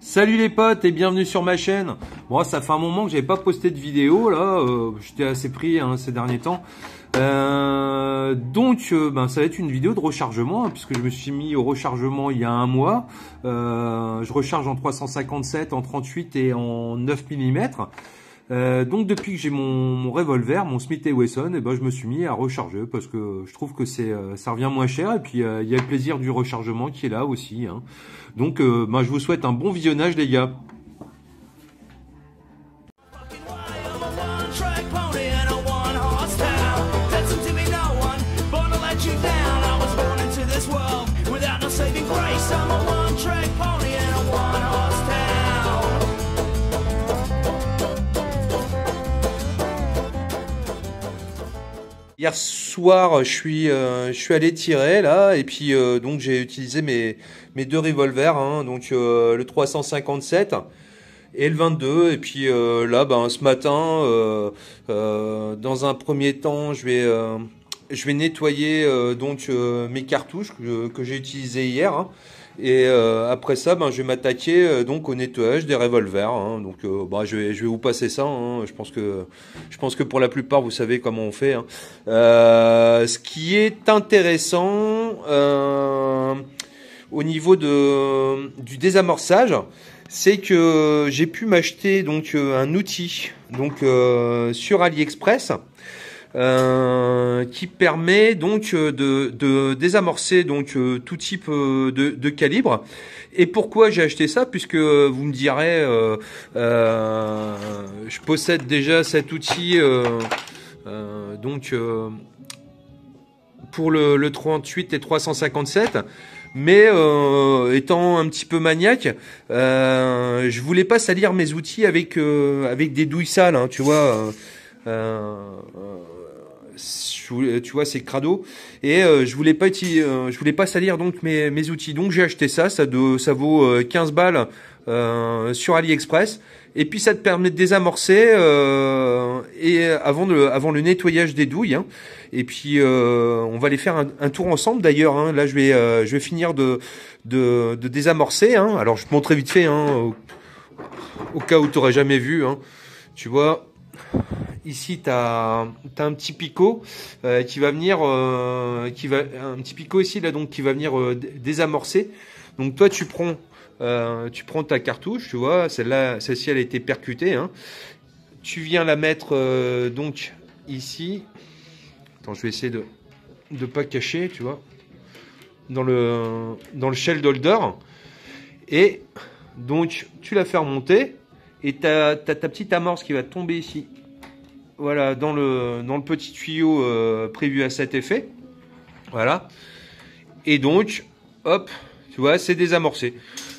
Salut les potes et bienvenue sur ma chaîne. Bon, ça fait un moment que j'avais pas posté de vidéo là, j'étais assez pris ces derniers temps. Donc ça va être une vidéo de rechargement puisque je me suis mis au rechargement il y a un mois. Je recharge en 357, en 38 et en 9 mm. Donc depuis que j'ai mon revolver, mon Smith & Wesson, je me suis mis à recharger parce que je trouve que ça revient moins cher et puis il y a le plaisir du rechargement qui est là aussi, hein. Donc je vous souhaite un bon visionnage les gars. Hier soir, je suis allé tirer là et puis donc j'ai utilisé mes deux revolvers, hein, donc le 357 et le 22 et puis là ce matin dans un premier temps je vais nettoyer mes cartouches que j'ai utilisées hier, hein. Et après ça, je vais m'attaquer donc au nettoyage des revolvers, hein. Donc je vais vous passer ça, hein. Je pense que pour la plupart vous savez comment on fait, hein. Ce qui est intéressant au niveau du désamorçage, c'est que j'ai pu m'acheter donc un outil sur AliExpress. Qui permet donc de désamorcer tout type de calibre. Et pourquoi j'ai acheté ça? Puisque vous me direz, je possède déjà cet outil pour le 38 et 357. Mais étant un petit peu maniaque, je voulais pas salir mes outils avec des douilles sales, hein, tu vois. Tu vois, c'est crado et je voulais pas salir donc mes outils, donc j'ai acheté ça vaut 15 balles sur AliExpress et puis ça te permet de désamorcer et avant le nettoyage des douilles, hein. Et puis on va aller faire un tour ensemble d'ailleurs, hein. Là je vais finir de désamorcer, hein. Alors je te montrerai vite fait, hein, au cas où tu n'aurais jamais vu, hein. Tu vois, ici tu as un petit picot qui va venir un petit picot ici là, donc qui va venir désamorcer. Donc toi tu prends ta cartouche, tu vois, celle-ci elle a été percutée, hein. Tu viens la mettre donc ici. Attends, je vais essayer de pas cacher, tu vois, dans le shell holder, et donc tu la fais remonter et t'as ta petite amorce qui va tomber ici. Voilà, dans le petit tuyau prévu à cet effet. Voilà. Et donc, hop, tu vois, c'est désamorcé.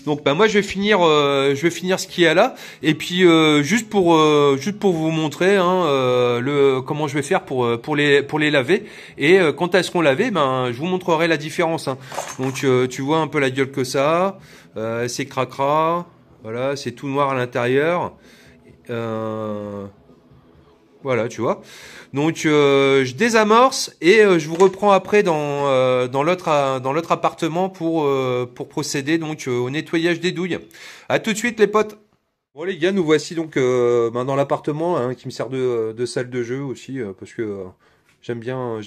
Donc, moi, je vais finir ce qu'il y a là. Et puis, juste pour vous montrer, hein, comment je vais faire pour les laver. Et quand elles seront lavées, je vous montrerai la différence, hein. Donc, tu vois un peu la gueule que ça. C'est cracra. Voilà, c'est tout noir à l'intérieur. Voilà, tu vois. Donc je désamorce et je vous reprends après dans l'autre appartement pour procéder donc au nettoyage des douilles. À tout de suite les potes. Bon les gars, nous voici donc dans l'appartement, hein, qui me sert de salle de jeu aussi, parce que j'aime bien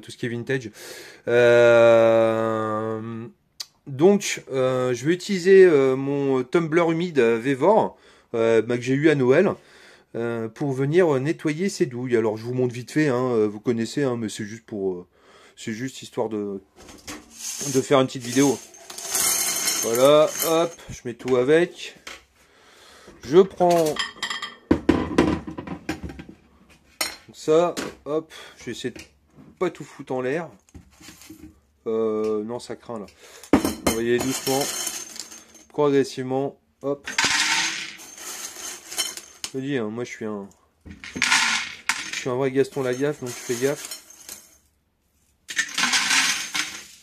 tout ce qui est vintage. Donc je vais utiliser mon tumbler humide Vevor que j'ai eu à Noël. Pour venir nettoyer ces douilles. Alors je vous montre vite fait, hein, vous connaissez, hein, mais c'est juste histoire de faire une petite vidéo. Voilà, hop, je mets tout avec. Je prends ça, hop, je vais essayer de pas tout foutre en l'air. Non, ça craint là. On va y aller doucement, progressivement, hop. Je dis, hein, moi je suis un vrai Gaston Lagaffe, donc je fais gaffe.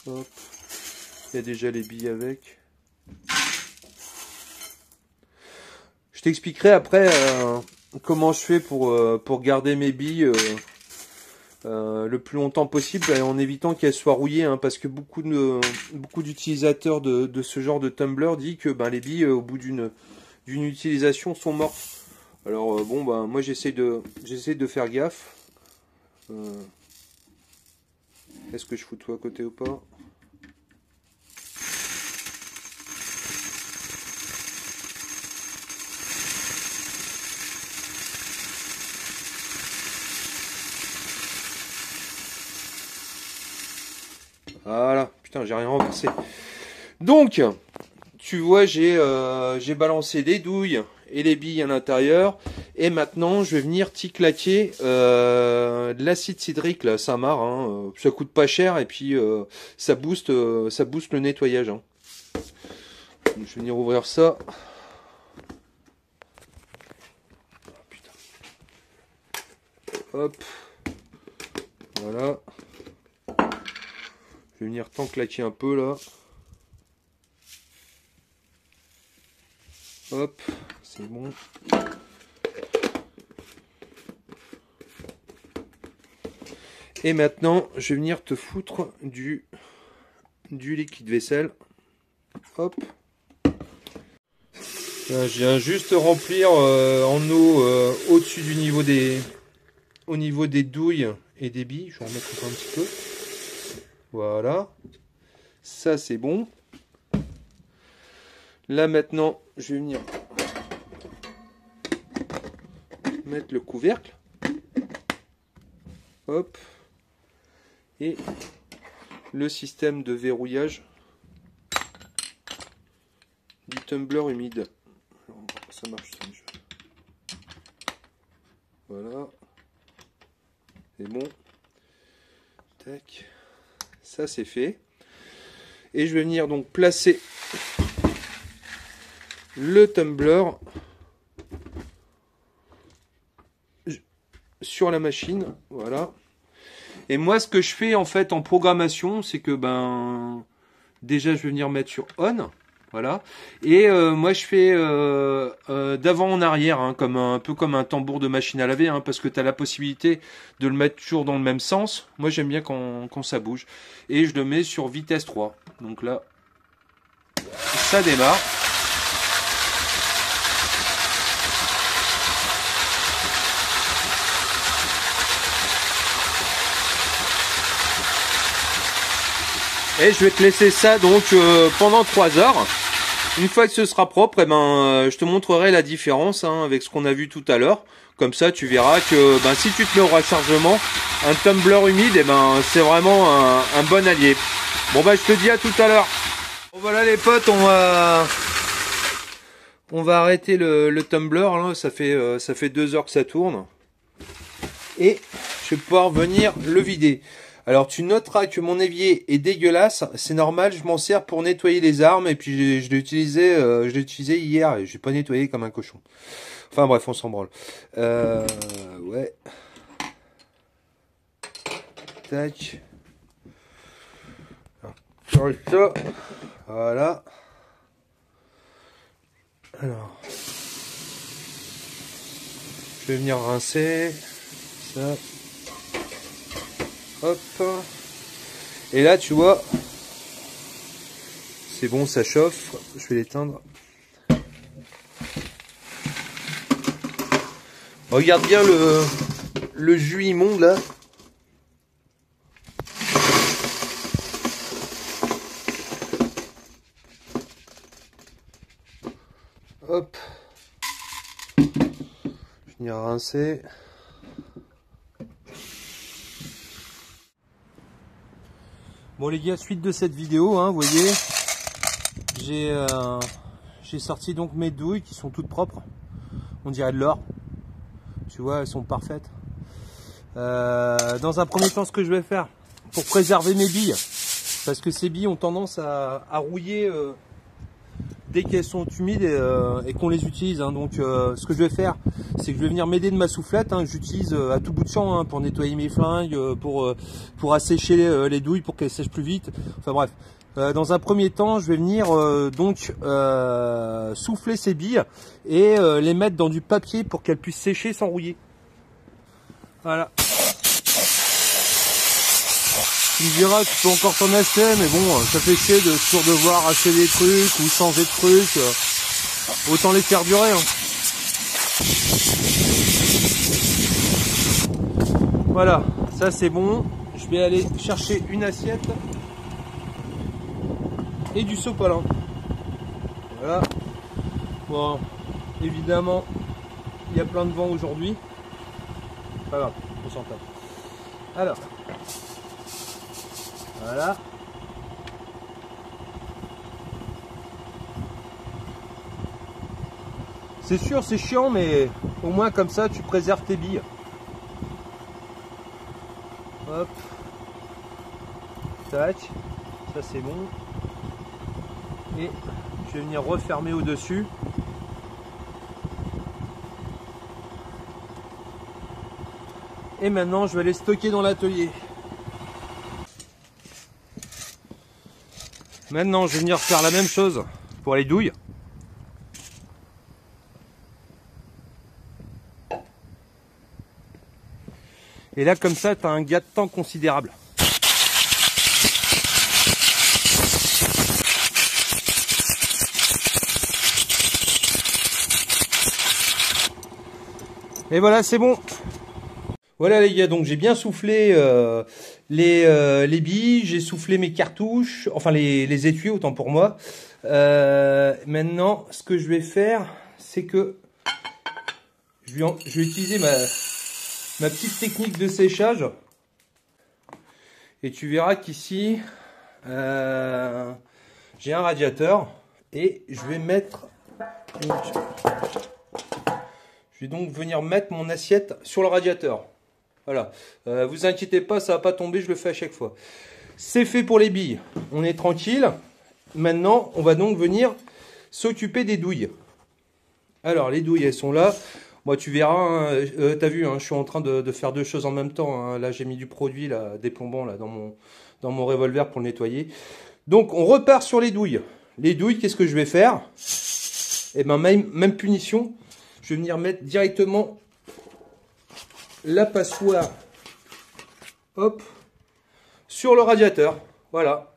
Hop. Il y a déjà les billes avec. Je t'expliquerai après comment je fais pour garder mes billes le plus longtemps possible en évitant qu'elle soit rouillée, hein, parce que beaucoup d'utilisateurs de ce genre de tumbler disent que les billes au bout d'une utilisation sont mortes. Alors bon moi j'essaie de faire gaffe. Est-ce que je fous tout à côté ou pas? Voilà, putain, j'ai rien renversé. Donc, tu vois, j'ai balancé les douilles et les billes à l'intérieur. Et maintenant, je vais venir t'y claquer de l'acide cydrique, là, Saint-Marc. Hein, ça coûte pas cher et puis ça booste le nettoyage. Hein. Donc, je vais venir ouvrir ça. Putain. Hop. Voilà. Je vais venir t'en claquer un peu là. Hop, c'est bon. Et maintenant, je vais venir te foutre du liquide vaisselle. Hop. Là, je viens juste remplir en eau au-dessus du niveau des douilles et des billes. Je vais en remettre encore un petit peu. Voilà, ça c'est bon. Là maintenant, je vais venir mettre le couvercle. Hop. Et le système de verrouillage du tumbler humide. Alors, ça marche ça, voilà. C'est bon. Tac. Ça c'est fait. Et je vais venir donc placer le tumbler sur la machine. Voilà. Et moi ce que je fais en fait en programmation, c'est que déjà je vais venir mettre sur on. Voilà. Et moi je fais d'avant en arrière, hein, un peu comme un tambour de machine à laver, hein, parce que tu as la possibilité de le mettre toujours dans le même sens. Moi j'aime bien quand ça bouge. Et je le mets sur vitesse 3. Donc là, ça démarre. Et je vais te laisser ça donc pendant 3 heures. Une fois que ce sera propre, je te montrerai la différence hein, avec ce qu'on a vu tout à l'heure. Comme ça, tu verras que si tu te mets au rechargement, un tumbler humide, c'est vraiment un bon allié. Bon je te dis à tout à l'heure. Bon voilà les potes, on va arrêter le tumbler. Là. Ça fait 2 heures que ça tourne. Et je vais pouvoir venir le vider. Alors tu noteras que mon évier est dégueulasse, c'est normal, je m'en sers pour nettoyer les armes et puis je l'ai utilisé hier et je l'ai pas nettoyé comme un cochon. Enfin bref, on s'en branle. Ouais. Tac. Alors, ça. Voilà. Alors. Je vais venir rincer. Ça. Hop. Et là, tu vois, c'est bon, ça chauffe. Je vais l'éteindre. Regarde bien le jus immonde là. Hop. Je vais venir rincer. Bon les gars, suite de cette vidéo, hein, vous voyez, j'ai sorti donc mes douilles qui sont toutes propres. On dirait de l'or. Tu vois, elles sont parfaites. Dans un premier temps, ce que je vais faire pour préserver mes billes, parce que ces billes ont tendance à rouiller dès qu'elles sont humides et qu'on les utilise. Hein. Donc ce que je vais faire, c'est que je vais venir m'aider de ma soufflette. Hein. J'utilise à tout bout de champ hein, pour nettoyer mes flingues, pour assécher les douilles pour qu'elles sèchent plus vite. Enfin bref. Dans un premier temps, je vais venir souffler ces billes et les mettre dans du papier pour qu'elles puissent sécher sans rouiller. Voilà. Tu me diras, tu peux encore t'en acheter, mais bon, ça fait chier de toujours devoir acheter des trucs ou changer de trucs. Autant les faire durer. Hein. Voilà, ça c'est bon. Je vais aller chercher une assiette et du sopalin. Voilà. Bon, évidemment, il y a plein de vent aujourd'hui. Pas grave, on s'en tape. Alors, voilà. C'est sûr, c'est chiant, mais au moins comme ça, tu préserves tes billes. Hop. Tac. Ça, c'est bon. Et je vais venir refermer au-dessus. Et maintenant, je vais les stocker dans l'atelier. Maintenant, je vais venir faire la même chose pour les douilles. Et là, comme ça, tu as un gain de temps considérable. Et voilà, c'est bon. Voilà les gars, donc j'ai bien soufflé les billes, j'ai soufflé mes cartouches, enfin les étuis, autant pour moi. Maintenant, ce que je vais faire, c'est que je vais utiliser ma petite technique de séchage. Et tu verras qu'ici, j'ai un radiateur et je vais mettre... Je vais donc venir mettre mon assiette sur le radiateur. Voilà, vous inquiétez pas, ça va pas tomber, je le fais à chaque fois. C'est fait pour les billes, on est tranquille. Maintenant, on va donc venir s'occuper des douilles. Alors, les douilles, elles sont là. Moi, tu verras, hein, t'as vu, hein, je suis en train de faire deux choses en même temps. Hein. Là, j'ai mis du produit, là, déplombant là, dans mon revolver pour le nettoyer. Donc, on repart sur les douilles. Les douilles, qu'est-ce que je vais faire? Eh ben, même punition. Je vais venir mettre directement la passoire, hop, sur le radiateur. Voilà.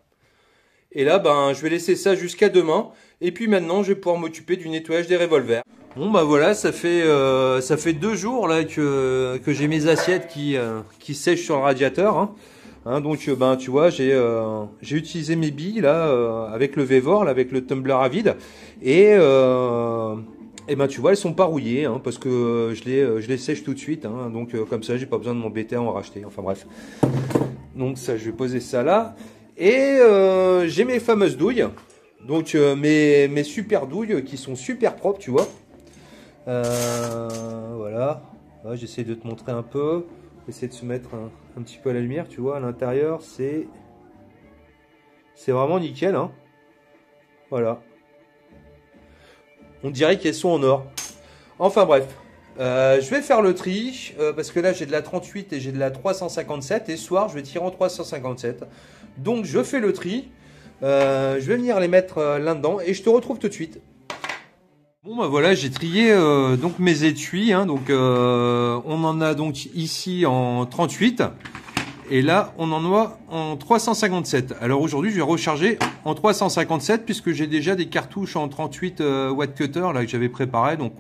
Et là, ben, je vais laisser ça jusqu'à demain. Et puis maintenant, je vais pouvoir m'occuper du nettoyage des revolvers. Bon, bah voilà, ça fait 2 jours là que j'ai mes assiettes qui sèchent sur le radiateur. Hein, donc, ben, tu vois, j'ai utilisé mes billes là avec le Vévor, là, avec le tumbler à vide. Et ben tu vois, elles sont pas rouillées hein, parce que je les sèche tout de suite. Hein, donc comme ça, j'ai pas besoin de m'embêter à en racheter. Enfin bref. Donc ça, je vais poser ça là. Et j'ai mes fameuses douilles. Donc mes super douilles qui sont super propres, tu vois. Voilà. Ouais, j'essaie de te montrer un peu. Essayer de se mettre un petit peu à la lumière, tu vois. À l'intérieur, c'est vraiment nickel. Hein. Voilà. On dirait qu'elles sont en or. Enfin bref, je vais faire le tri parce que là j'ai de la 38 et j'ai de la 357 et ce soir je vais tirer en 357. Donc je fais le tri. Je vais venir les mettre là-dedans et je te retrouve tout de suite. Bon bah voilà, j'ai trié donc mes étuis. Hein, donc on en a donc ici en 38. Et là, on en a en 357. Alors aujourd'hui, je vais recharger en 357 puisque j'ai déjà des cartouches en 38 watt cutter là que j'avais préparé. Donc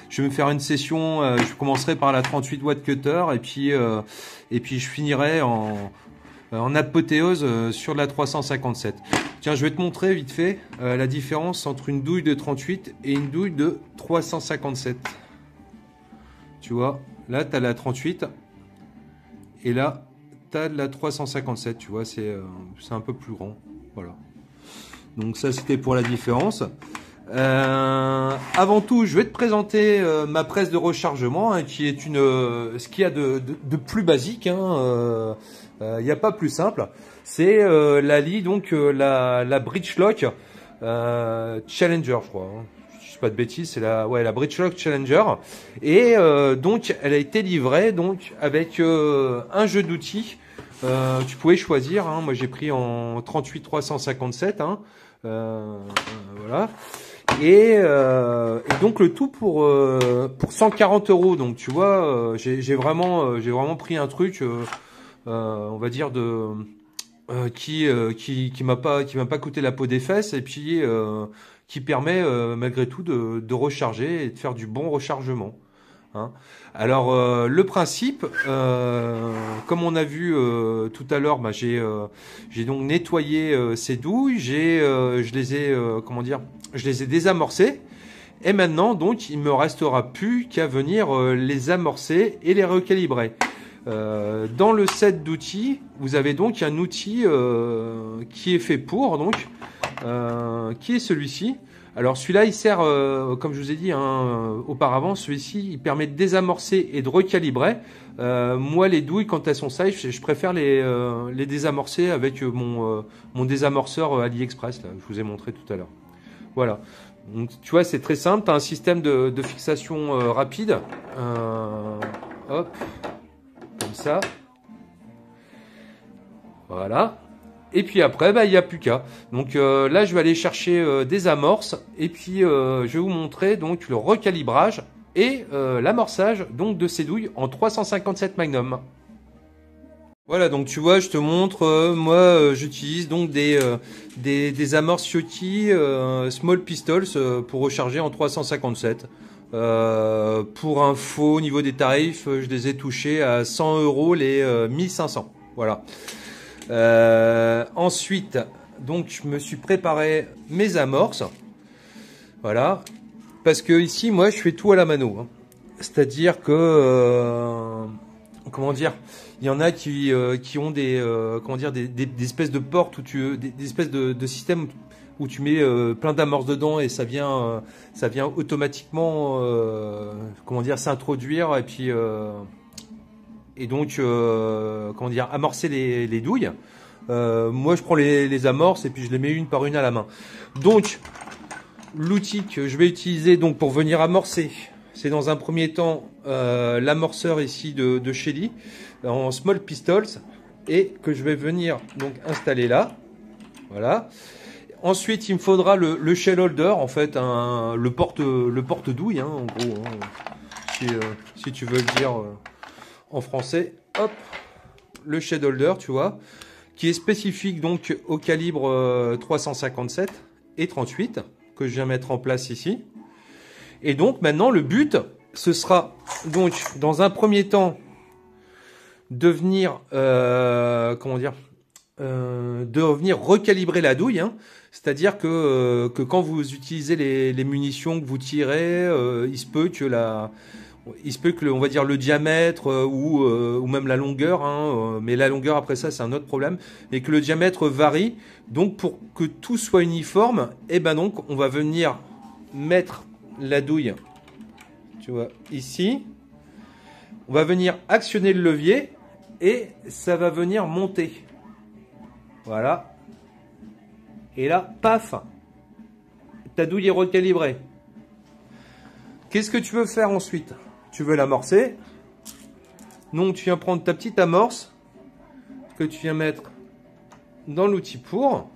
je vais me faire une session. Je commencerai par la 38 watt cutter et puis je finirai en apothéose sur la 357. Tiens, je vais te montrer vite fait la différence entre une douille de 38 et une douille de 357. Tu vois, là, tu as la 38 et là, t'as de la 357, tu vois, c'est un peu plus grand, voilà. Donc ça, c'était pour la différence. Avant tout, je vais te présenter ma presse de rechargement, hein, qui est ce qu'il y a de plus basique. Hein, il n'y a pas plus simple. C'est la Lee, donc la Bridgelock Challenger, je crois. Hein. Je dis pas de bêtises, c'est la Bridgelock Challenger. Et donc, elle a été livrée donc avec un jeu d'outils. Tu pouvais choisir. Hein, moi, j'ai pris en 38 357. Hein, voilà. Et donc le tout pour 140 €. Donc tu vois, j'ai vraiment pris un truc, on va dire qui m'a pas coûté la peau des fesses et puis qui permet malgré tout de recharger et de faire du bon rechargement. Hein. Alors le principe, comme on a vu tout à l'heure, bah, j'ai donc nettoyé ces douilles, je les ai comment dire, je les ai désamorcées. Et maintenant, donc, il me restera plus qu'à venir les amorcer et les recalibrer. Dans le set d'outils, vous avez donc un outil qui est fait pour, donc, qui est celui-ci. Alors celui-là, il sert, comme je vous ai dit auparavant, celui-ci, il permet de désamorcer et de recalibrer. Moi, les douilles, quand elles sont sèches, je préfère les désamorcer avec mon désamorceur AliExpress, là, je vous ai montré tout à l'heure. Voilà. Donc, tu vois, c'est très simple. Tu as un système de fixation rapide. Hop. Comme ça. Voilà. Et puis après, bah, il n'y a plus qu'à. Donc là, je vais aller chercher des amorces. Et puis, je vais vous montrer donc le recalibrage et l'amorçage donc de ces douilles en 357 Magnum. Voilà, donc tu vois, je te montre, moi j'utilise donc des amorces Yoki Small Pistols pour recharger en 357. Pour info, au niveau des tarifs, je les ai touchés à 100 € les 1500. Voilà. Ensuite, donc je me suis préparé mes amorces. Voilà. Parce que ici, moi, je fais tout à la mano. Hein. C'est-à-dire que... comment dire, il y en a qui ont des comment dire des espèces de portes où des espèces de systèmes où tu mets plein d'amorces dedans et ça vient automatiquement comment dire s'introduire et donc comment dire amorcer les douilles. Moi je prends les amorces et puis je les mets une par une à la main. Donc l'outil que je vais utiliser donc pour venir amorcer, c'est dans un premier temps l'amorceur ici de Shelly en Small Pistols et que je vais venir donc installer là. Voilà. Ensuite, il me faudra le shell holder, en fait, le porte-douille, hein, en gros, hein, si tu veux le dire en français. Hop, le shell holder, tu vois, qui est spécifique donc au calibre 357 et 38 que je viens mettre en place ici. Et donc maintenant le but, ce sera donc dans un premier temps de venir comment dire de venir recalibrer la douille. Hein. C'est-à-dire que quand vous utilisez les munitions que vous tirez, il se peut que on va dire le diamètre ou même la longueur, hein, mais la longueur après ça c'est un autre problème, et que le diamètre varie. Donc pour que tout soit uniforme, et ben donc on va venir mettre la douille, tu vois, ici. On va venir actionner le levier et ça va venir monter. Voilà. Et là, paf, ta douille est recalibrée. Qu'est-ce que tu veux faire ensuite? Tu veux l'amorcer. Donc tu viens prendre ta petite amorce que tu viens mettre dans l'outil pour.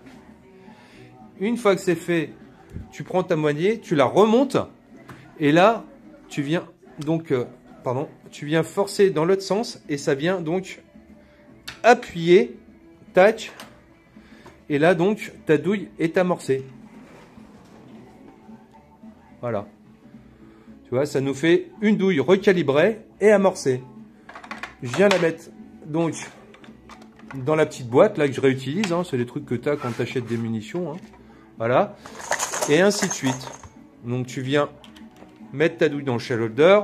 Une fois que c'est fait, tu prends ta moignée, tu la remontes et là, tu viens donc tu viens forcer dans l'autre sens et ça vient donc appuyer, tac, et là donc ta douille est amorcée. Voilà. Tu vois, ça nous fait une douille recalibrée et amorcée. Je viens la mettre donc dans la petite boîte là que je réutilise, hein, c'est les trucs que tu as quand tu achètes des munitions. Hein. Voilà. Et ainsi de suite. Donc tu viens mettre ta douille dans le shell holder.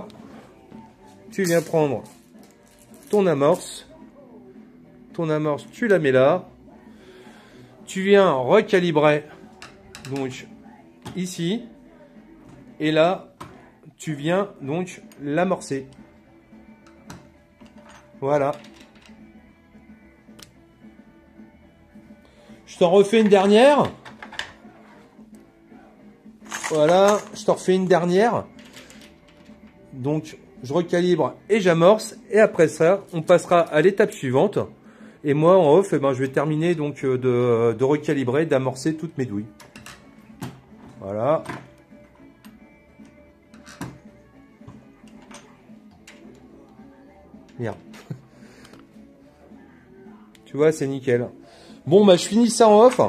Tu viens prendre ton amorce. Ton amorce, tu la mets là. Tu viens recalibrer donc ici. Et là, tu viens donc l'amorcer. Voilà. Je t'en refais une dernière. Voilà, je t'en refais une dernière. Donc, je recalibre et j'amorce. Et après ça, on passera à l'étape suivante. Et moi, en off, eh ben, je vais terminer donc de recalibrer, d'amorcer toutes mes douilles. Voilà. Merde. Tu vois, c'est nickel. Bon, bah, je finis ça en off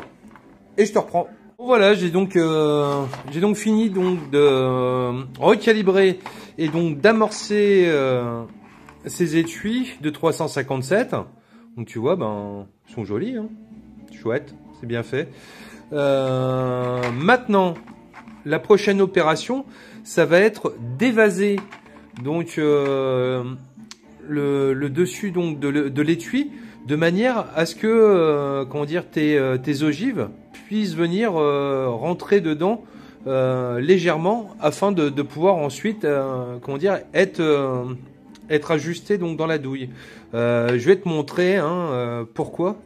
et je te reprends. Bon, voilà, j'ai donc fini donc de recalibrer et donc d'amorcer ces étuis de 357. Donc tu vois, ben, ils sont jolis, hein. Chouette, c'est bien fait. Maintenant, la prochaine opération, ça va être d'évaser donc le dessus donc de l'étui, de manière à ce que comment dire, tes ogives puissent venir rentrer dedans légèrement, afin de pouvoir ensuite comment dire, être ajusté donc dans la douille. Je vais te montrer hein, pourquoi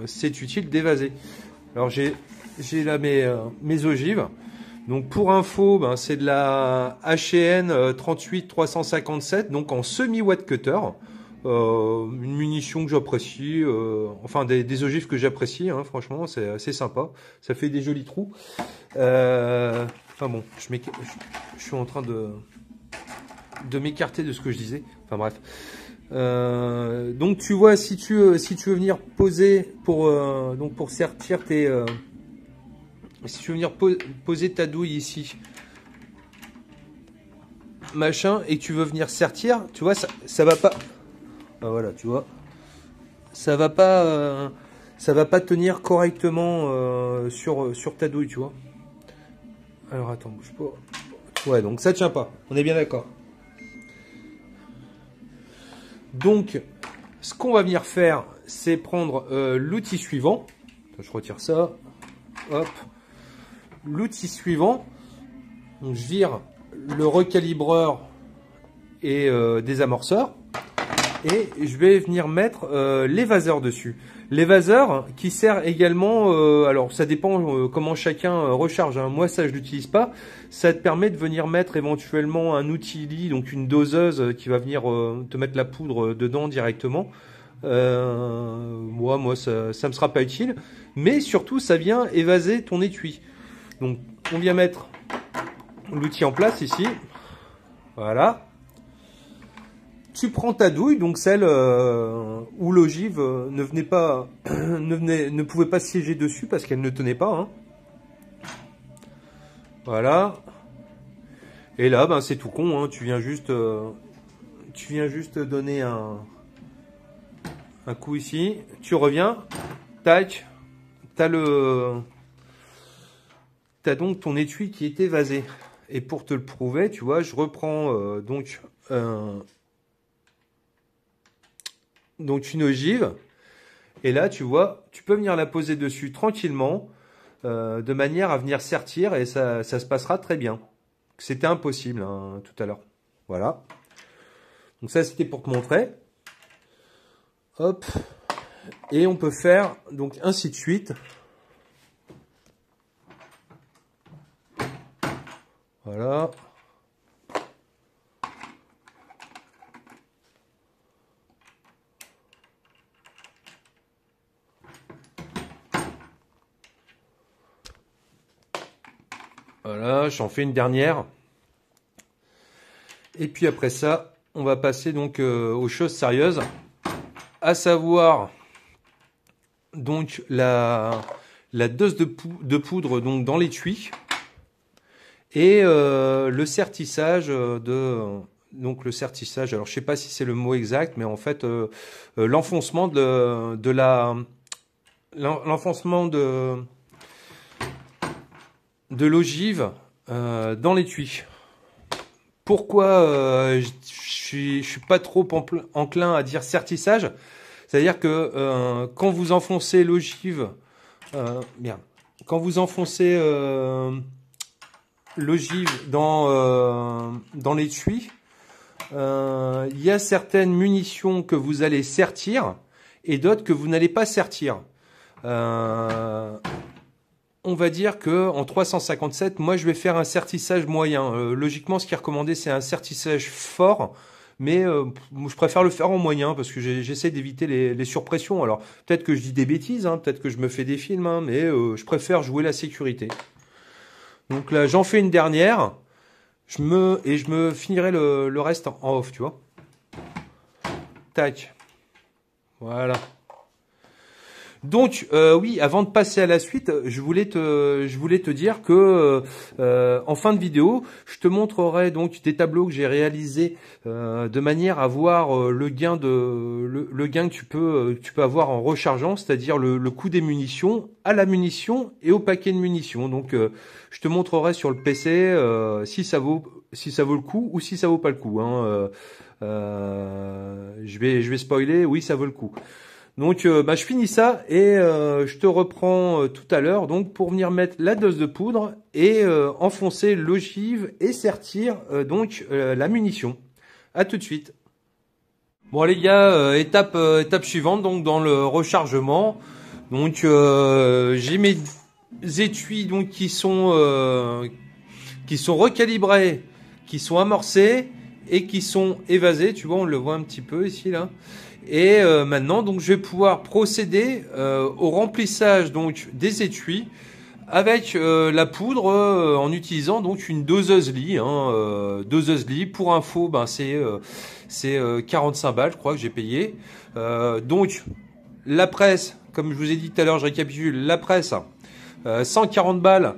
c'est utile d'évaser. Alors j'ai là mes ogives. Donc pour info, ben, c'est de la HN 38357, donc en semi-watt cutter. Une munition que j'apprécie, enfin des ogives que j'apprécie, hein, franchement, c'est assez sympa. Ça fait des jolis trous. Enfin bon, je suis en train de m'écarter de ce que je disais. Enfin bref. Donc tu vois, si tu veux venir poser pour sertir tes... si tu veux venir poser ta douille ici, machin, et que tu veux venir sertir, tu vois, ça va pas... Ah, voilà, tu vois. Ça va pas tenir correctement sur ta douille, tu vois. Alors attends, bouge pas. Ouais, donc ça tient pas. On est bien d'accord. Donc, ce qu'on va venir faire, c'est prendre l'outil suivant. Je retire ça. Hop. L'outil suivant. Donc, je vire le recalibreur et des amorceurs. Et je vais venir mettre l'évaseur dessus. L'évaseur qui sert également, alors ça dépend comment chacun recharge, hein. Moi ça je l'utilise pas. Ça te permet de venir mettre éventuellement un outil, donc une doseuse qui va venir te mettre la poudre dedans directement. Moi ça me sera pas utile. Mais surtout ça vient évaser ton étui. Donc on vient mettre l'outil en place ici. Voilà. Tu prends ta douille, donc celle où l'ogive ne pouvait pas siéger dessus parce qu'elle ne tenait pas, hein. Voilà. Et là, ben c'est tout con, hein. Tu viens juste donner un coup ici. Tu reviens, tac, t'as donc ton étui qui est évasé. Et pour te le prouver, tu vois, je reprends donc une ogive, et là tu vois, tu peux venir la poser dessus tranquillement, de manière à venir sertir, et ça se passera très bien. C'était impossible hein, tout à l'heure. Voilà. Donc ça c'était pour te montrer. Hop. Et on peut faire donc ainsi de suite. Voilà. Voilà, j'en fais une dernière. Et puis après ça, on va passer donc aux choses sérieuses, à savoir donc la dose de poudre donc dans l'étui, et le sertissage donc le sertissage. Alors je sais pas si c'est le mot exact, mais en fait l'enfoncement l'enfoncement de l'ogive dans l'étui. Pourquoi je suis pas trop enclin à dire sertissage? C'est-à-dire que quand vous enfoncez l'ogive, quand vous enfoncez l'ogive dans l'étui, il y a certaines munitions que vous allez sertir et d'autres que vous n'allez pas sertir. On va dire que en 357, moi je vais faire un sertissage moyen. Logiquement, ce qui est recommandé, c'est un sertissage fort, mais je préfère le faire en moyen parce que j'essaie d'éviter les surpressions. Alors peut-être que je dis des bêtises, hein, peut-être que je me fais des films, hein, mais je préfère jouer la sécurité. Donc là, j'en fais une dernière, je me finirai le reste en off, tu vois. Tac. Voilà. Donc oui, avant de passer à la suite, je voulais te dire que en fin de vidéo, je te montrerai donc des tableaux que j'ai réalisés de manière à voir le gain que tu peux avoir en rechargeant, c'est-à-dire le coût des munitions à la munition et au paquet de munitions. Donc je te montrerai sur le PC si ça vaut le coup ou si ça vaut pas le coup. Hein. Je vais spoiler, oui ça vaut le coup. Donc je finis ça et je te reprends tout à l'heure donc pour venir mettre la dose de poudre et enfoncer l'ogive et sertir la munition. À tout de suite. Bon les gars, étape suivante donc dans le rechargement. Donc j'ai mes étuis donc qui sont recalibrés, qui sont amorcés et qui sont évasés. Tu vois, on le voit un petit peu ici là. Et maintenant, donc, je vais pouvoir procéder au remplissage donc des étuis avec la poudre en utilisant donc une doseuse lit. Doseuse lit. Pour info, ben c'est 45 balles, je crois que j'ai payé. Donc la presse, comme je vous ai dit tout à l'heure, je récapitule la presse, 140 balles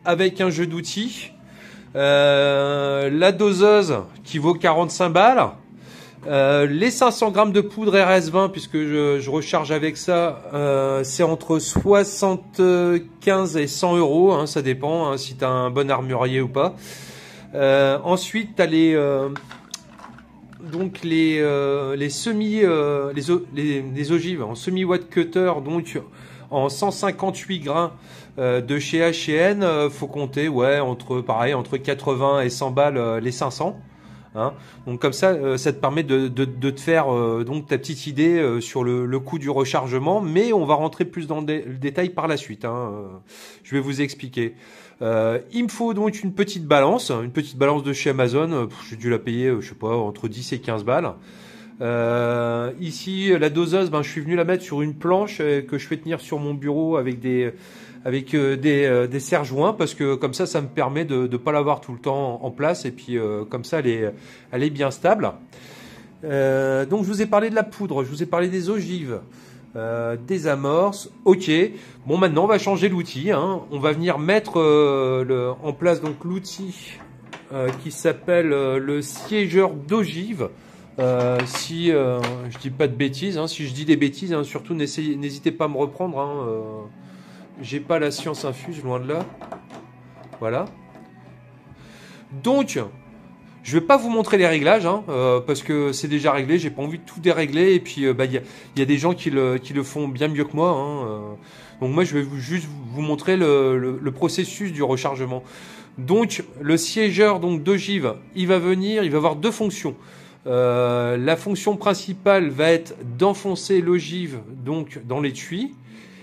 avec un jeu d'outils. La doseuse qui vaut 45 balles. Les 500 grammes de poudre RS20, puisque je recharge avec ça, c'est entre 75 et 100 euros, hein, ça dépend hein, si tu as un bon armurier ou pas. Ensuite, tu as les ogives en semi watt cutter, donc en 158 grains de chez H&N, faut compter entre 80 et 100 balles les 500. Hein. Donc comme ça, ça te permet de te faire donc ta petite idée sur le coût du rechargement, mais on va rentrer plus dans le détail par la suite. Hein. Je vais vous expliquer. Il me faut donc une petite balance de chez Amazon. J'ai dû la payer, je sais pas, entre 10 et 15 balles. Ici, la doseuse, je suis venu la mettre sur une planche que je fais tenir sur mon bureau avec des serre-joints parce que comme ça me permet de ne pas l'avoir tout le temps en place et puis comme ça elle est bien stable. Donc je vous ai parlé de la poudre, je vous ai parlé des ogives, des amorces. Ok, bon maintenant on va changer l'outil. Hein. On va venir mettre en place donc l'outil qui s'appelle le siégeur d'ogive. Si je dis pas de bêtises, hein, si je dis des bêtises, hein, surtout n'hésitez pas à me reprendre. Hein, j'ai pas la science infuse, loin de là. Voilà. Donc, je vais pas vous montrer les réglages, hein, parce que c'est déjà réglé. J'ai pas envie de tout dérégler. Et puis, il y a des gens qui le font bien mieux que moi. Hein, donc moi, je vais juste vous montrer le processus du rechargement. Donc, le siégeur d'ogive, il va avoir deux fonctions. La fonction principale va être d'enfoncer l'ogive donc dans l'étui.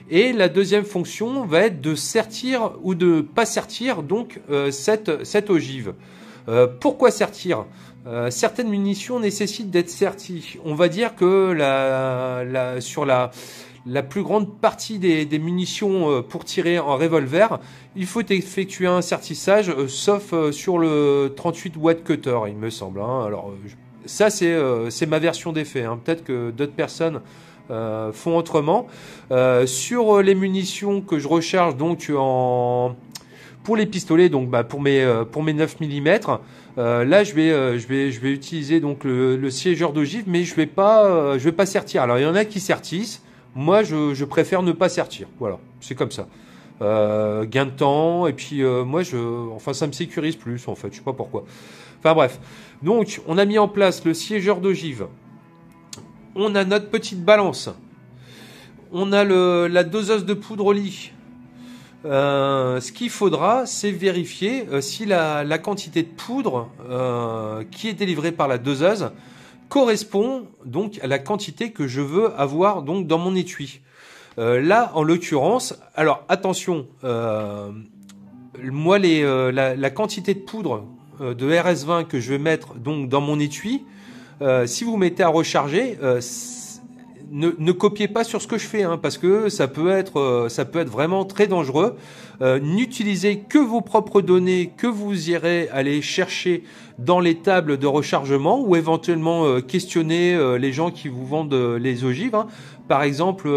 Et la deuxième fonction va être de sertir ou de pas sertir donc cette ogive. Pourquoi sertir? Certaines munitions nécessitent d'être serties. On va dire que sur la plus grande partie des munitions pour tirer en revolver, il faut effectuer un sertissage, sauf sur le 38 watt cutter, il me semble. Hein. Alors ça c'est ma version des faits. Hein. Peut-être que d'autres personnes font autrement. Sur les munitions que je recharge donc pour les pistolets, donc pour mes 9 mm, là je vais utiliser donc le siégeur d'ogive, mais je vais pas sertir. Alors il y en a qui sertissent, moi je préfère ne pas sertir. Voilà, c'est comme ça. Gain de temps et puis moi ça me sécurise plus en fait, je sais pas pourquoi. Enfin bref, donc on a mis en place le siégeur d'ogive. On a notre petite balance. On a la doseuse de poudre au lit. Ce qu'il faudra, c'est vérifier si la quantité de poudre qui est délivrée par la doseuse correspond donc à la quantité que je veux avoir donc dans mon étui. Là, en l'occurrence, alors attention, moi la quantité de poudre de RS20 que je vais mettre donc dans mon étui, si vous mettez à recharger, ne copiez pas sur ce que je fais, hein, parce que ça peut être vraiment très dangereux. N'utilisez que vos propres données que vous irez aller chercher dans les tables de rechargement ou éventuellement questionner les gens qui vous vendent les ogives. Hein. Par exemple,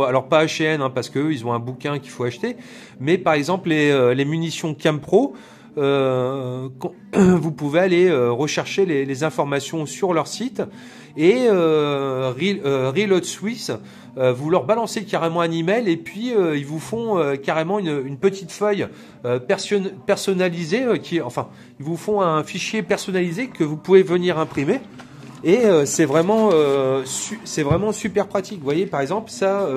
alors pas H&N, hein, parce qu'eux, ils ont un bouquin qu'il faut acheter, mais par exemple les munitions Campro, vous pouvez aller rechercher les informations sur leur site et Reload Suisse, vous leur balancez carrément un email et puis ils vous font carrément une petite feuille personnalisée ils vous font un fichier personnalisé que vous pouvez venir imprimer. Et c'est vraiment super pratique. Vous voyez, par exemple, ça,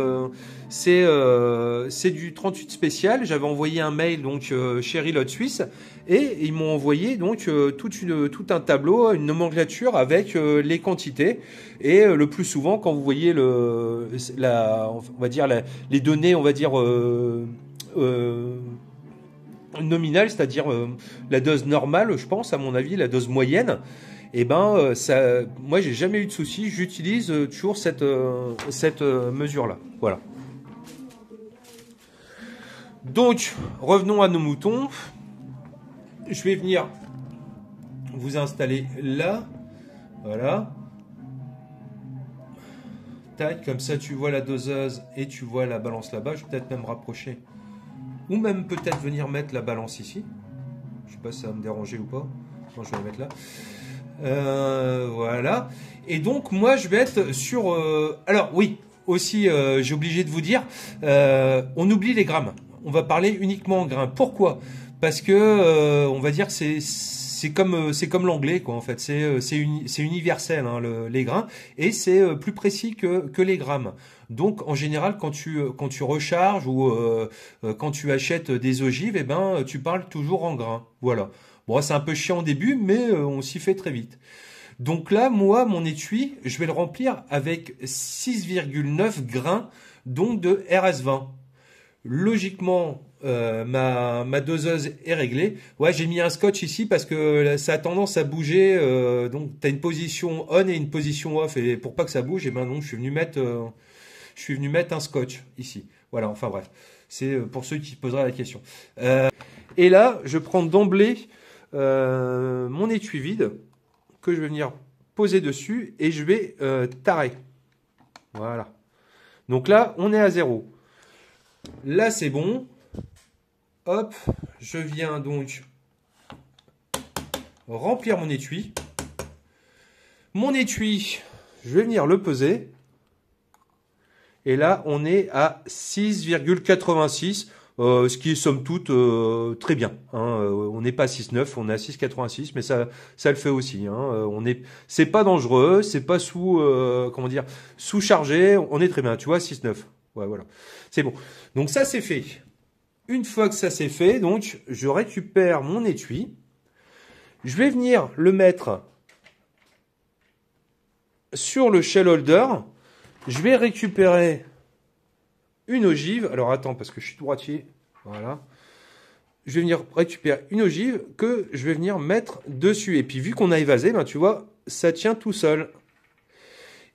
c'est du 38 spécial. J'avais envoyé un mail donc chez Reload Suisse et ils m'ont envoyé donc tout un tableau, une nomenclature avec les quantités. Et le plus souvent, quand vous voyez on va dire les données, on va dire nominales, c'est-à-dire la dose normale, je pense, à mon avis, la dose moyenne. Et ben moi j'ai jamais eu de souci, j'utilise toujours cette mesure là. Voilà. Donc revenons à nos moutons. Je vais venir vous installer là. Voilà. Tac, comme ça tu vois la doseuse et tu vois la balance là-bas. Je vais peut-être même rapprocher. Ou même peut-être venir mettre la balance ici. Je sais pas si ça va me déranger ou pas. Non, je vais la mettre là. Voilà. Et donc moi je vais être sur alors oui aussi j'ai obligé de vous dire on oublie les grammes, on va parler uniquement en grains. Pourquoi? Parce que on va dire c'est comme l'anglais quoi, en fait c'est universel hein, les grains, et c'est plus précis que les grammes. Donc en général quand tu recharges ou quand tu achètes des ogives, et ben tu parles toujours en grains. Voilà. Bon, c'est un peu chiant au début, mais on s'y fait très vite. Donc là, moi, mon étui, je vais le remplir avec 6,9 grains, donc de RS20. Logiquement, ma doseuse est réglée. Ouais, j'ai mis un scotch ici parce que ça a tendance à bouger. Donc, tu as une position on et une position off. Et pour pas que ça bouge, et ben non, je suis venu mettre un scotch ici. Voilà, enfin bref. C'est pour ceux qui poseraient la question. Et là, je prends d'emblée mon étui vide que je vais venir poser dessus et je vais tarer. Voilà. Donc là, on est à 0. Là, c'est bon. Hop, je viens donc remplir mon étui. Mon étui, je vais venir le peser. Et là, on est à 6,86. Ce qui est somme toute très bien. Hein. On n'est pas à 6,9, on est à 6,86, mais ça le fait aussi. Hein. C'est pas dangereux, c'est pas sous-chargé, on est très bien. Tu vois, 6,9. Ouais, voilà, c'est bon. Donc ça c'est fait. Une fois que ça c'est fait, donc je récupère mon étui. Je vais venir le mettre sur le shell holder. Je vais récupérer une ogive. Alors attends, parce que je suis droitier. Voilà. Je vais venir récupérer une ogive que je vais venir mettre dessus. Et puis vu qu'on a évasé, ben, tu vois, ça tient tout seul.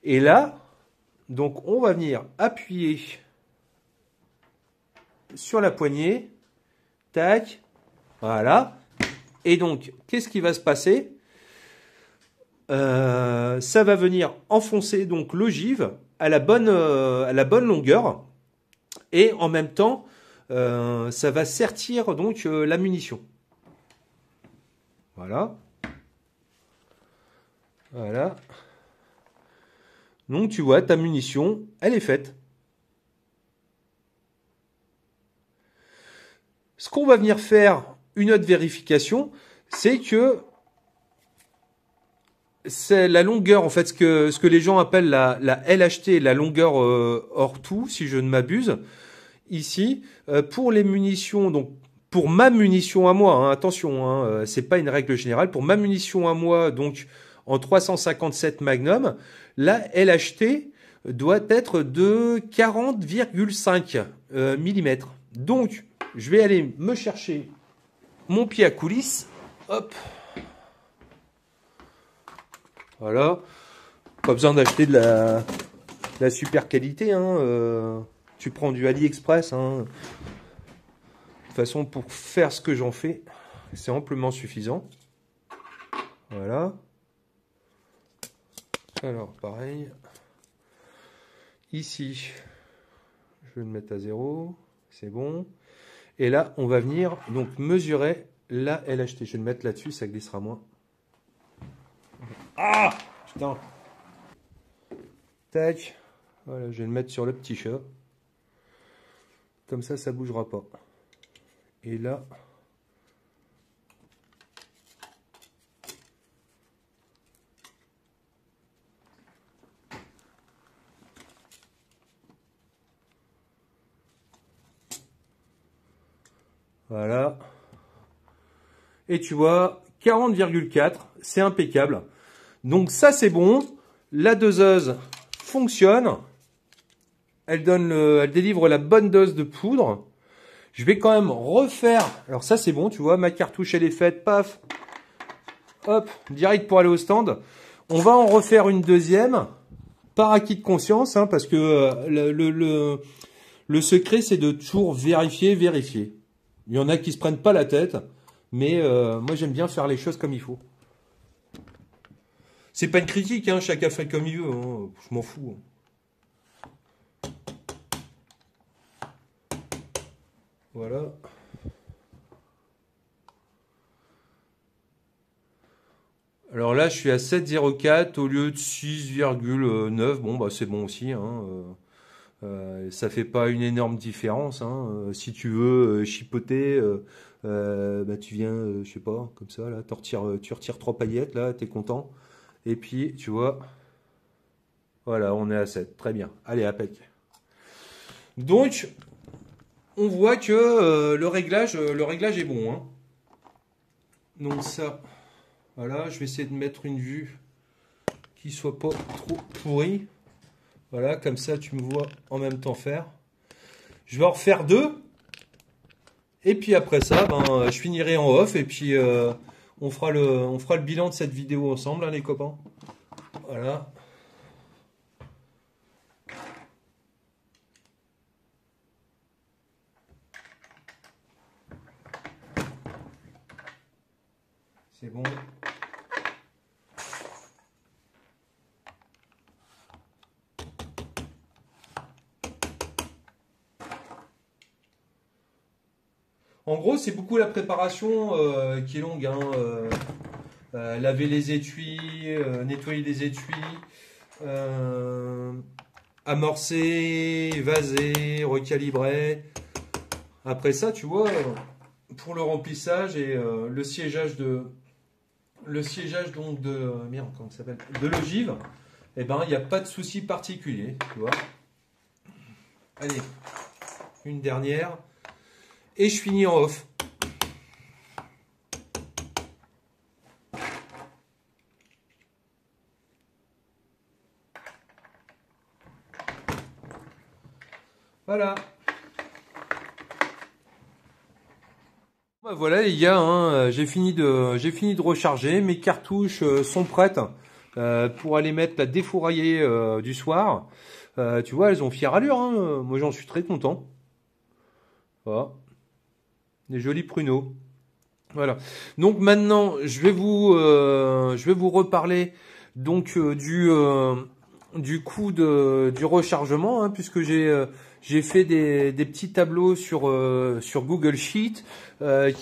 Et là, donc on va venir appuyer sur la poignée. Tac. Voilà. Et donc, qu'est-ce qui va se passer? Ça va venir enfoncer donc l'ogive à la bonne longueur. Et en même temps, ça va sertir donc la munition. Voilà. Voilà. Donc tu vois, ta munition, elle est faite. Ce qu'on va venir faire, une autre vérification, c'est que c'est la longueur, en fait, ce que les gens appellent la LHT, la longueur hors tout, si je ne m'abuse. Ici, pour les munitions, donc pour ma munition à moi, hein, attention, hein, c'est pas une règle générale, pour ma munition à moi, donc en 357 Magnum, la LHT doit être de 40,5 mm. Donc, je vais aller me chercher mon pied à coulisse, hop, voilà, pas besoin d'acheter de la super qualité, hein. Tu prends du AliExpress, hein. De toute façon, pour faire ce que j'en fais, c'est amplement suffisant. Voilà. Alors, pareil. Ici, je vais le mettre à 0. C'est bon. Et là, on va venir donc mesurer la LHT. Je vais le mettre là-dessus, ça glissera moins. Ah, putain. Tac. Voilà, je vais le mettre sur le petit chat. Comme ça bougera pas. Et là... Voilà. Et tu vois, 40,4, c'est impeccable. Donc ça, c'est bon. La doseuse fonctionne. Elle délivre la bonne dose de poudre. Je vais quand même refaire. Alors ça, c'est bon, tu vois, ma cartouche, elle est faite. Paf. Hop, direct pour aller au stand. On va en refaire une deuxième. Par acquis de conscience, hein, parce que le secret, c'est de toujours vérifier. Il y en a qui se prennent pas la tête, mais moi j'aime bien faire les choses comme il faut. C'est pas une critique, hein, chacun fait comme il veut, hein, je m'en fous. Voilà. Alors là, je suis à 7,04 au lieu de 6,9. Bon, bah c'est bon aussi, hein. Ça fait pas une énorme différence, hein. Si tu veux chipoter, bah tu viens, je sais pas, comme ça, là, tu retires 3 paillettes, là, t'es content. Et puis, tu vois, voilà, on est à 7. Très bien. Allez, impec. Donc, on voit que le réglage est bon, hein. Donc ça, voilà, je vais essayer de mettre une vue qui soit pas trop pourrie. Voilà, comme ça, tu me vois en même temps faire. Je vais en refaire 2. Et puis après ça, ben, je finirai en off. Et puis, on fera le bilan de cette vidéo ensemble, hein, les copains. Voilà. C'est bon. En gros, c'est beaucoup la préparation qui est longue, hein. Laver les étuis, nettoyer les étuis, amorcer, vaser, recalibrer. Après ça, tu vois, pour le remplissage et le siégeage donc de merde, comment ça s'appelle, de l'ogive, eh ben il n'y a pas de souci particulier, tu vois. Allez, une dernière. Et je finis en off. Voilà. Voilà les gars, hein, j'ai fini de recharger. Mes cartouches sont prêtes pour aller mettre la défouraillée du soir. Tu vois, elles ont fière allure, hein. Moi j'en suis très content. Voilà. Des jolis pruneaux. Voilà. Donc maintenant, je vais vous reparler donc du coût du rechargement, hein, puisque j'ai fait des petits tableaux sur Google Sheet donc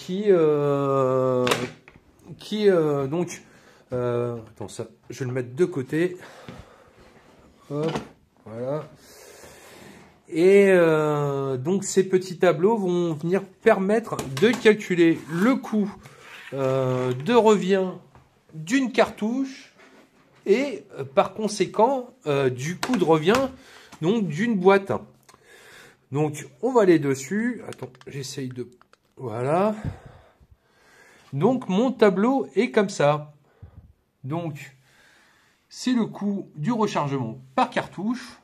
attends, ça je vais le mettre de côté. Hop, voilà. Et donc ces petits tableaux vont venir permettre de calculer le coût de revient d'une cartouche et par conséquent du coût de revient donc d'une boîte. Donc on va aller dessus. Attends, j'essaye de... Voilà. Donc mon tableau est comme ça. Donc c'est le coût du rechargement par cartouche.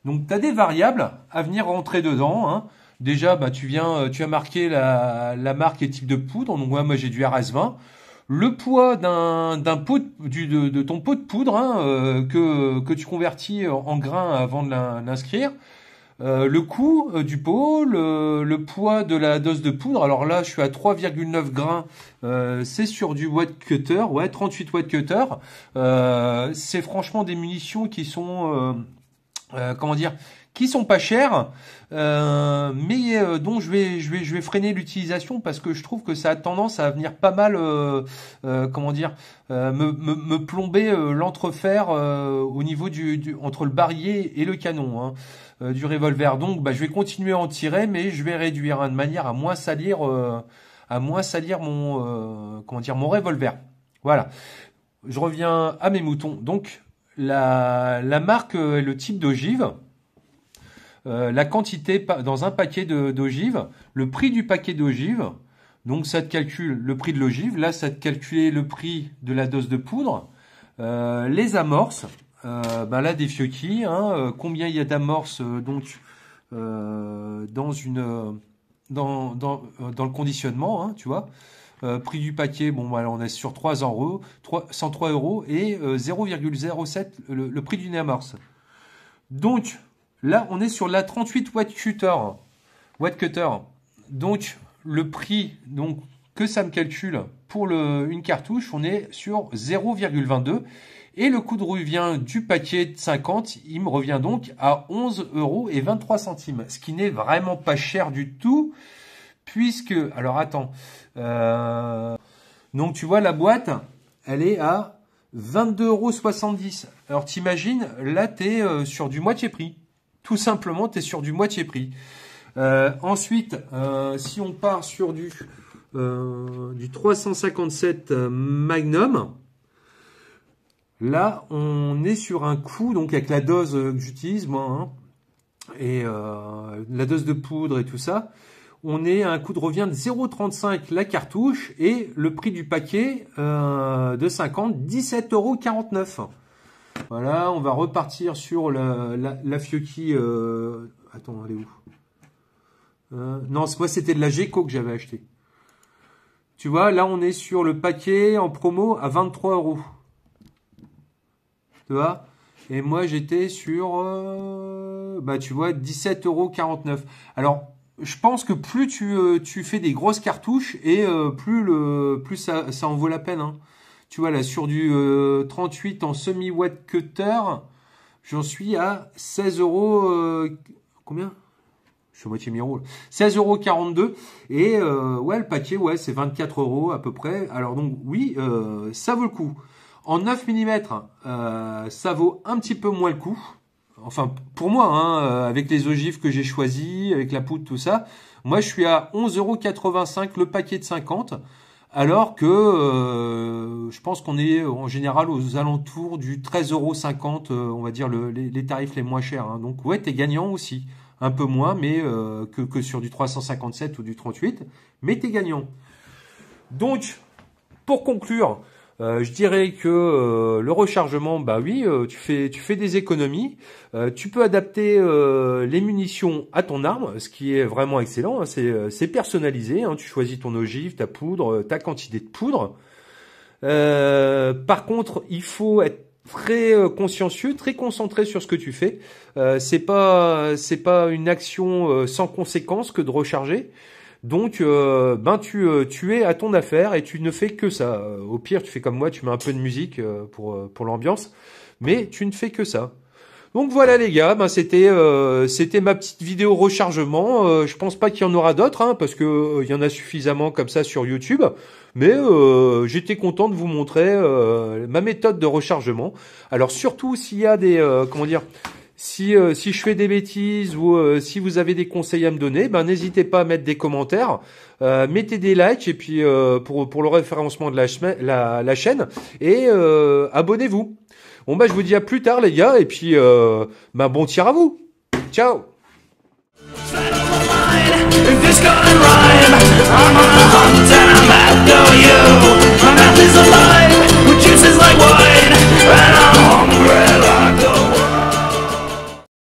Donc, tu as des variables à venir rentrer dedans, hein. Déjà, bah, tu as marqué la marque et type de poudre. Donc, moi j'ai du RS20. le poids d'un pot de ton pot de poudre hein, que tu convertis en grains avant de l'inscrire. Le coût du pot, le poids de la dose de poudre. Alors là, je suis à 3,9 grains. C'est sur du watt cutter, ouais, 38 watt cutter. C'est franchement des munitions qui sont, comment dire, qui sont pas chères, mais dont je vais freiner l'utilisation parce que je trouve que ça a tendance à venir pas mal, comment dire, me plomber l'entrefer au niveau entre le barillet et le canon. Hein. Du revolver. Donc, je vais continuer à en tirer, mais je vais réduire de manière à moins salir mon, comment dire, mon revolver. Voilà. Je reviens à mes moutons. Donc, la marque et le type d'ogive, la quantité dans un paquet d'ogives, le prix du paquet d'ogives. Donc, ça te calcule le prix de l'ogive. Là, ça te calcule le prix de la dose de poudre, les amorces. Là des fiocchi, hein, combien il y a d'amorces donc dans le conditionnement, hein, tu vois. Prix du paquet, bon voilà, on est sur 103 euros et 0,07 le prix d'une amorce. Donc là on est sur la 38 watt cutter. Donc le prix donc que ça me calcule pour une cartouche, on est sur 0,22. Et le coût de revient du paquet de 50, il me revient donc à 11,23 €. Ce qui n'est vraiment pas cher du tout. Puisque, alors attends. Donc tu vois la boîte, elle est à 22,70 €. Alors t'imagines, là t'es sur du moitié prix. Tout simplement, t'es sur du moitié prix. Ensuite, si on part sur du 357 Magnum, là, on est sur un coût, donc avec la dose que j'utilise, moi, hein, et la dose de poudre et tout ça, on est à un coût de revient de 0,35 la cartouche et le prix du paquet de 50, 17,49 €. Voilà, on va repartir sur la fiocchi. Attends, elle est où? Non, moi c'était de la Geco que j'avais acheté. Tu vois, là on est sur le paquet en promo à 23 €. Tu vois, et moi j'étais sur tu vois 17,49 €. Alors je pense que plus tu fais des grosses cartouches et plus ça en vaut la peine, hein. Tu vois là sur du 38 en semi watt cutter, j'en suis à 16 €, combien? Je suis à moitié miro, 16,42 € et ouais le paquet ouais c'est 24 € à peu près. Alors donc oui, ça vaut le coup. En 9 mm, ça vaut un petit peu moins le coup. Enfin, pour moi, hein, avec les ogives que j'ai choisies, avec la poudre, tout ça, moi je suis à 11,85 € le paquet de 50, alors que je pense qu'on est en général aux alentours du 13,50 €, on va dire les tarifs les moins chers. Hein. Donc ouais, t'es gagnant aussi. Un peu moins, mais que sur du 357 ou du 38, mais t'es gagnant. Donc, pour conclure, je dirais que le rechargement, bah oui, tu fais des économies. Tu peux adapter les munitions à ton arme, ce qui est vraiment excellent. Hein, c'est personnalisé. Hein, tu choisis ton ogive, ta poudre, ta quantité de poudre. Par contre, il faut être très consciencieux, très concentré sur ce que tu fais. C'est pas une action sans conséquence que de recharger. Donc, tu es à ton affaire et tu ne fais que ça. Au pire, tu fais comme moi, tu mets un peu de musique pour l'ambiance, mais tu ne fais que ça. Donc voilà les gars, c'était ma petite vidéo rechargement. Je pense pas qu'il y en aura d'autres, hein, parce que il y en a suffisamment comme ça sur YouTube. Mais j'étais content de vous montrer ma méthode de rechargement. Alors surtout s'il y a des comment dire. Si je fais des bêtises ou si vous avez des conseils à me donner, n'hésitez pas à mettre des commentaires, mettez des likes et puis pour le référencement de la chaîne et abonnez-vous. Bon je vous dis à plus tard les gars et puis bon tir à vous. Ciao.